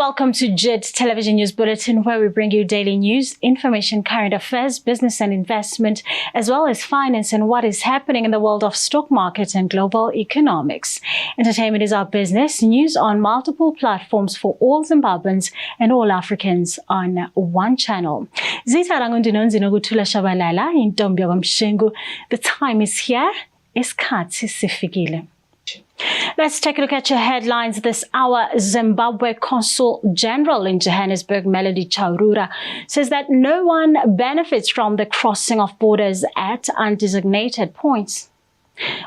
Welcome to JIT Television News Bulletin, where we bring you daily news, information, current affairs, business and investment, as well as finance and what is happening in the world of stock markets and global economics. Entertainment is our business. News on multiple platforms for all Zimbabweans and all Africans on one channel. The time is here. Isikhathi sifikile. Let's take a look at your headlines this hour. Zimbabwe Consul General in Johannesburg, Melody Chaurura, says that no one benefits from the crossing of borders at undesignated points.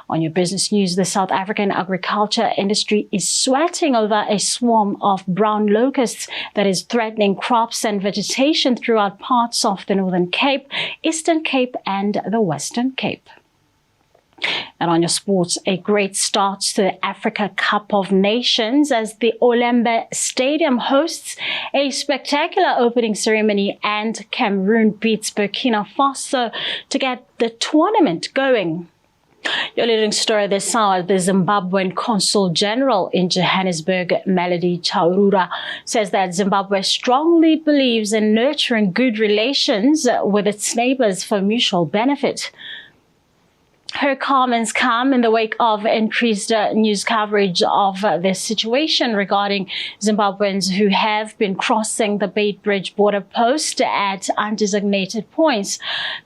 On your business news, the South African agriculture industry is sweating over a swarm of brown locusts that is threatening crops and vegetation throughout parts of the Northern Cape, Eastern Cape, and the Western Cape. And on your sports, a great start to the Africa Cup of Nations as the Olembe Stadium hosts a spectacular opening ceremony and Cameroon beats Burkina Faso to get the tournament going. Your leading story this hour, the Zimbabwean Consul General in Johannesburg, Melody Chaurura, says that Zimbabwe strongly believes in nurturing good relations with its neighbors for mutual benefit. Her comments come in the wake of increased news coverage of the situation regarding Zimbabweans who have been crossing the Beitbridge border post at undesignated points.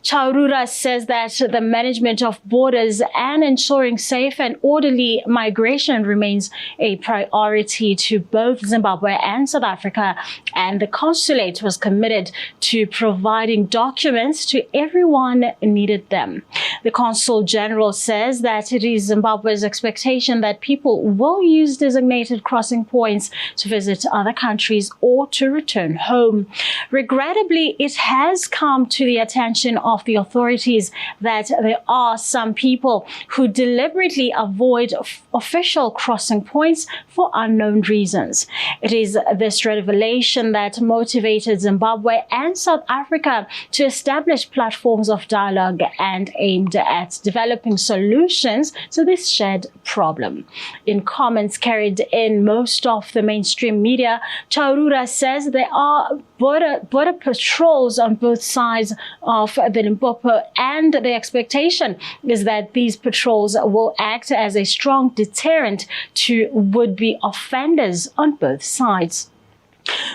Chaurura says that the management of borders and ensuring safe and orderly migration remains a priority to both Zimbabwe and South Africa, and the consulate was committed to providing documents to everyone who needed them. The Consul General says that it is Zimbabwe's expectation that people will use designated crossing points to visit other countries or to return home. Regrettably, it has come to the attention of the authorities that there are some people who deliberately avoid official crossing points for unknown reasons. It is this revelation that motivated Zimbabwe and South Africa to establish platforms of dialogue and aimed at developing solutions to this shared problem. In comments carried in most of the mainstream media, Chaurura says there are border patrols on both sides of the Limpopo, and the expectation is that these patrols will act as a strong deterrent to would-be offenders on both sides.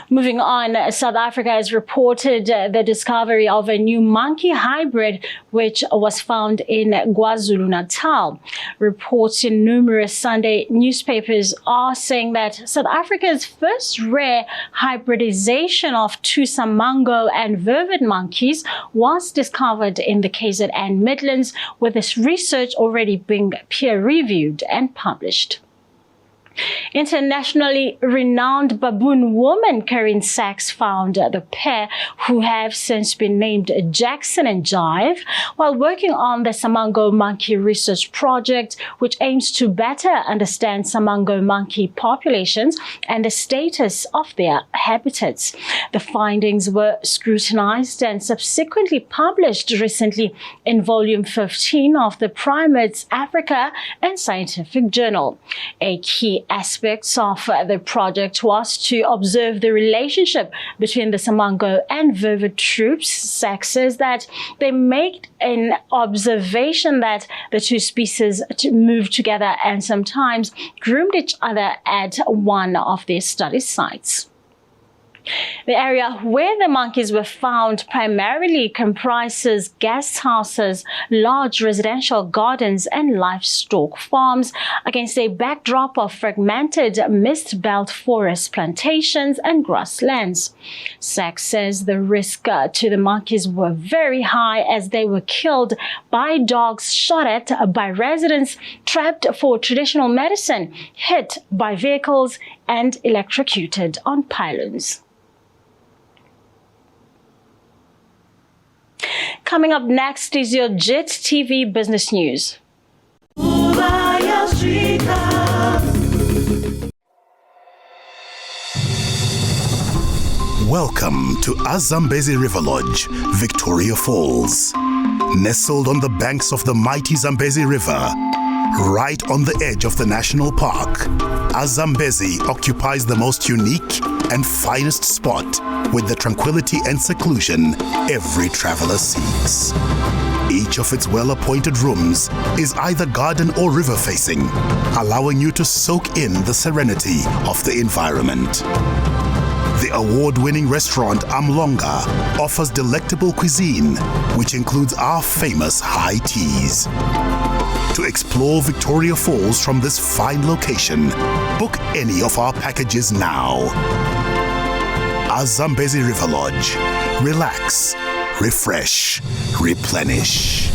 Moving on, South Africa has reported the discovery of a new monkey hybrid which was found in KwaZulu-Natal. Reports in numerous Sunday newspapers are saying that South Africa's first rare hybridization of two Samango and vervet monkeys was discovered in the KZN Midlands, with this research already being peer-reviewed and published. Internationally renowned baboon woman Karen Sachs found the pair, who have since been named Jackson and Jive, while working on the Samango monkey research project, which aims to better understand Samango monkey populations and the status of their habitats. The findings were scrutinized and subsequently published recently in volume 15 of the Primates Africa and Scientific Journal. A key aspects of the project was to observe the relationship between the Samango and vervet troops. Sachs says that they make an observation that the two species moved together and sometimes groomed each other at one of their study sites. The area where the monkeys were found primarily comprises guest houses, large residential gardens, and livestock farms, against a backdrop of fragmented mist belt forest plantations and grasslands. Sachs says the risk to the monkeys were very high, as they were killed by dogs shot at by residents, trapped for traditional medicine, hit by vehicles, and electrocuted on pylons. Coming up next is your JIT-TV business news. Welcome to Zambezi River Lodge, Victoria Falls. Nestled on the banks of the mighty Zambezi River, right on the edge of the national park, Zambezi occupies the most unique and finest spot with the tranquility and seclusion every traveler seeks. Each of its well-appointed rooms is either garden or river facing, allowing you to soak in the serenity of the environment. The award-winning restaurant Amlonga offers delectable cuisine, which includes our famous high teas. To explore Victoria Falls from this fine location, book any of our packages now. Zambezi River Lodge. Relax, refresh, replenish.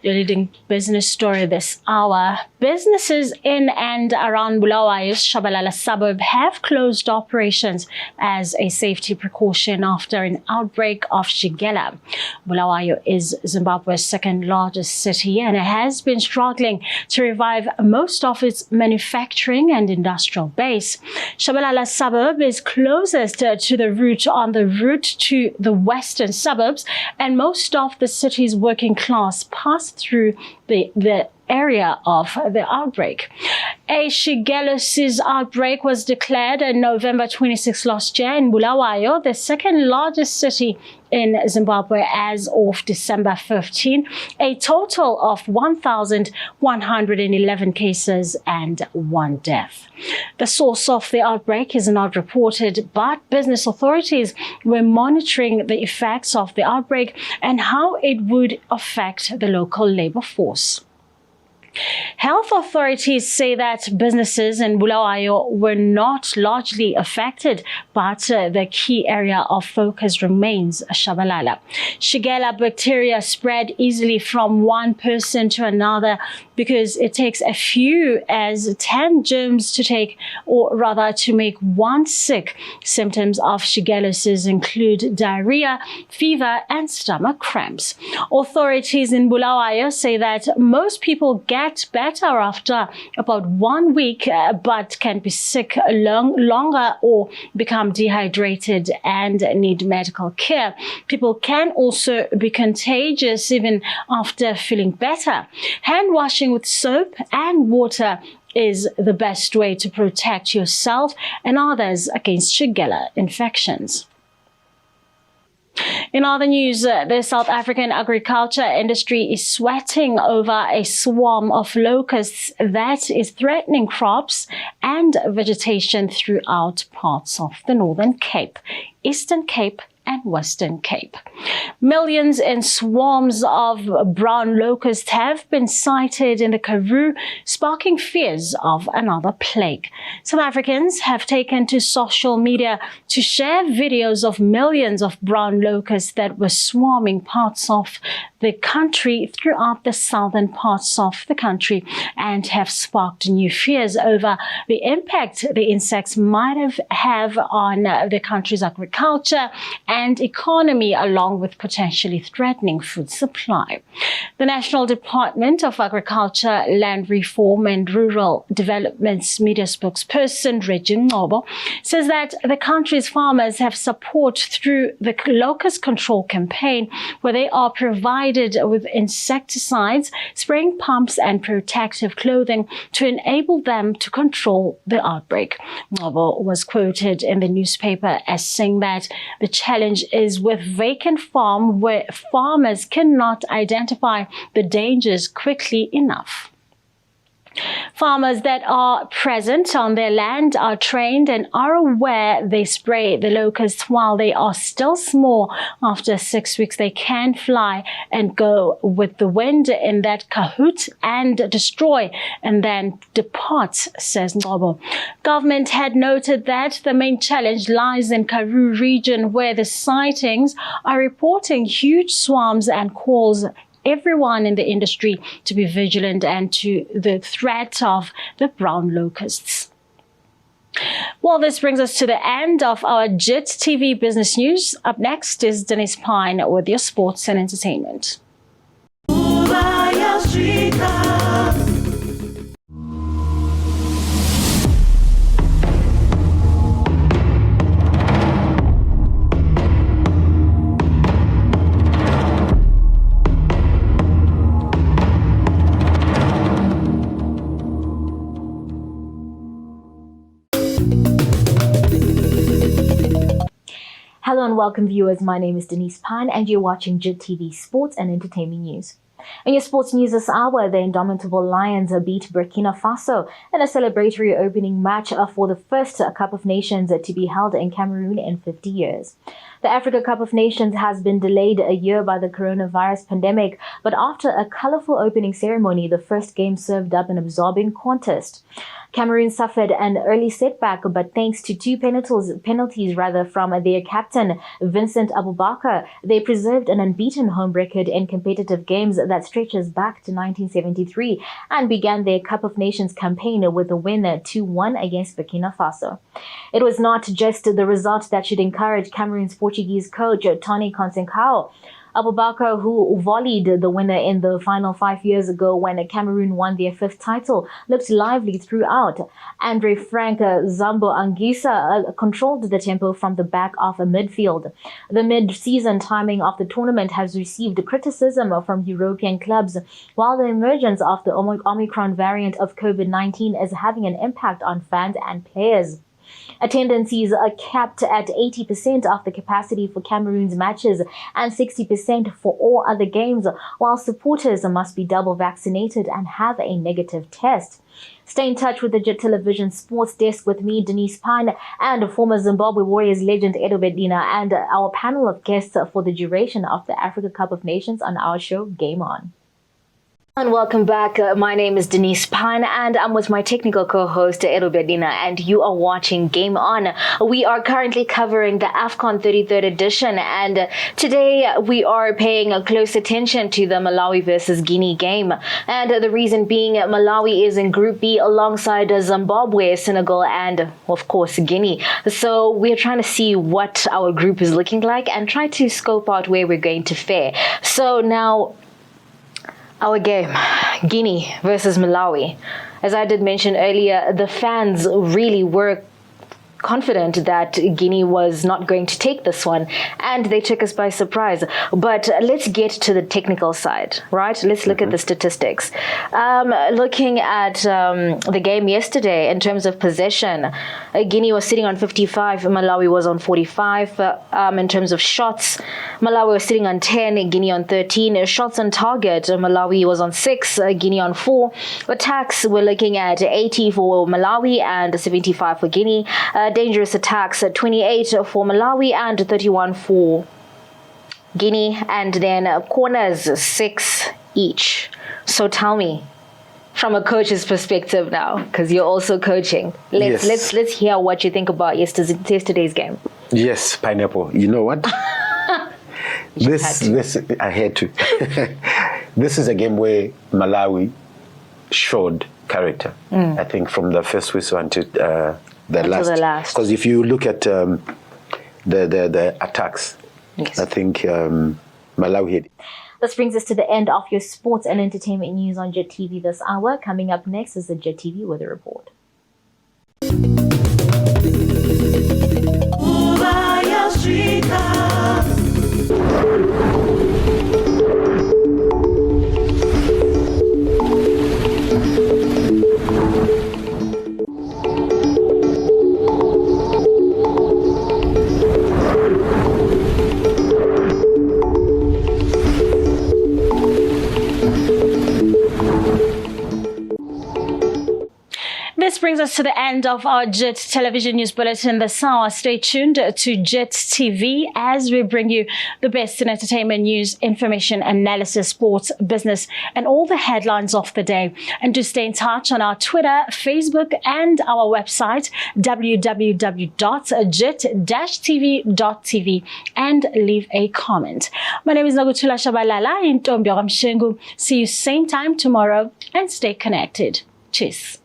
Your leading business story this hour. Businesses in and around Bulawayo's Shabalala suburb have closed operations as a safety precaution after an outbreak of Shigella. Bulawayo is Zimbabwe's second largest city and it has been struggling to revive most of its manufacturing and industrial base. Shabalala suburb is closest to the route on the route to the western suburbs, and most of the city's working class pass through the area of the outbreak. A Shigellosis outbreak was declared on November 26 last year in Bulawayo, the second largest city in Zimbabwe as of December 15, a total of 1,111 cases and 1 death. The source of the outbreak is not reported, but business authorities were monitoring the effects of the outbreak and how it would affect the local labor force. Health authorities say that businesses in Bulawayo were not largely affected, but the key area of focus remains Shabalala. Shigella bacteria spread easily from one person to another because it takes a few as 10 germs to take, or rather to make one sick. Symptoms of Shigellosis include diarrhea, fever, and stomach cramps. Authorities in Bulawayo say that most people get better after about 1 week, but can be sick longer or become dehydrated and need medical care. People can also be contagious even after feeling better. Hand washing with soap and water is the best way to protect yourself and others against Shigella infections. In other news, the South African agriculture industry is sweating over a swarm of locusts that is threatening crops and vegetation throughout parts of the Northern Cape, Eastern Cape, and Western Cape. Millions in swarms of brown locusts have been sighted in the Karoo, sparking fears of another plague. South Africans have taken to social media to share videos of millions of brown locusts that were swarming parts of the country throughout the southern parts of the country and have sparked new fears over the impact the insects might have on the country's agriculture and economy, along with potentially threatening food supply. The National Department of Agriculture, Land Reform and Rural Development's media spokesperson, Reggie Ngobo, says that the country's farmers have support through the locust control campaign, where they are provided with insecticides, spraying pumps and protective clothing to enable them to control the outbreak. Ngobo was quoted in the newspaper as saying that the challenge is with vacant farm where farmers cannot identify the dangers quickly enough. Farmers that are present on their land are trained and are aware they spray the locusts while they are still small. After 6 weeks, they can fly and go with the wind in that cahoot and destroy and then depart, says Ngobo. Government had noted that the main challenge lies in Karoo region, where the sightings are reporting huge swarms and calls everyone in the industry to be vigilant and to the threat of the brown locusts. Well, this brings us to the end of our JIT-TV business news. Up next is Denise Pine with your sports and entertainment. Hello and welcome viewers, my name is Denise Pan and you're watching JIT-TV Sports and Entertainment News. In your sports news this hour, the indomitable Lions beat Burkina Faso in a celebratory opening match for the first Cup of Nations to be held in Cameroon in 50 years. The Africa Cup of Nations has been delayed a year by the coronavirus pandemic, but after a colorful opening ceremony, the first game served up an absorbing contest. Cameroon suffered an early setback, but thanks to two penalties from their captain, Vincent Aboubakar, they preserved an unbeaten home record in competitive games that stretches back to 1973 and began their Cup of Nations campaign with a win 2-1 against Burkina Faso. It was not just the result that should encourage Cameroon's Portuguese coach, Tony Conceição. Aboubakar, who volleyed the winner in the final 5 years ago when Cameroon won their fifth title, looked lively throughout. Andre Frank Zambo Anguissa controlled the tempo from the back of a midfield. The mid-season timing of the tournament has received criticism from European clubs, while the emergence of the Omicron variant of COVID-19 is having an impact on fans and players. Attendances are capped at 80% of the capacity for Cameroon's matches and 60% for all other games, while supporters must be double vaccinated and have a negative test. Stay in touch with the JIT Television Sports Desk with me, Denise Pan, and former Zimbabwe Warriors legend Edo Bedina, and our panel of guests for the duration of the Africa Cup of Nations on our show, Game On. And welcome back. My name is Denise Pan and I'm with my technical co-host Edo Bedina, and you are watching Game On. We are currently covering the AFCON 33rd edition, and today we are paying close attention to the Malawi versus Guinea game. And the reason being, Malawi is in Group B alongside Zimbabwe, Senegal, and of course Guinea. So we're trying to see what our group is looking like and try to scope out where we're going to fare. So now, our game, Guinea versus Malawi. As I did mention earlier, the fans really were confident that Guinea was not going to take this one, and they took us by surprise. But let's get to the technical side, right? Let's look at the statistics. Looking at the game yesterday in terms of possession, Guinea was sitting on 55, Malawi was on 45. In terms of shots, Malawi was sitting on 10, Guinea on 13. Shots on target, Malawi was on 6, Guinea on 4. Attacks, we're looking at 80 for Malawi and 75 for Guinea. Dangerous attacks, 28 for Malawi and 31 for Guinea, and then corners 6 each. So tell me, from a coach's perspective now, because you're also coaching, let's hear what you think about yesterday's game. Yes, Pineapple. You know what? This I had to. This is a game where Malawi showed character. I think from the first whistle until the last. Because if you look at the attacks, yes. I think Malawi hit. This brings us to the end of your sports and entertainment news on JIT-TV this hour. Coming up next is the JIT-TV Weather Report. This brings us to the end of our JIT Television News Bulletin this hour. Stay tuned to JIT-TV as we bring you the best in entertainment news, information, analysis, sports, business, and all the headlines of the day. And do stay in touch on our Twitter, Facebook, and our website, www.jit-tv.tv, and leave a comment. My name is Nagutula Shabalala in Tombia Ramshengu. See you same time tomorrow and stay connected. Cheers.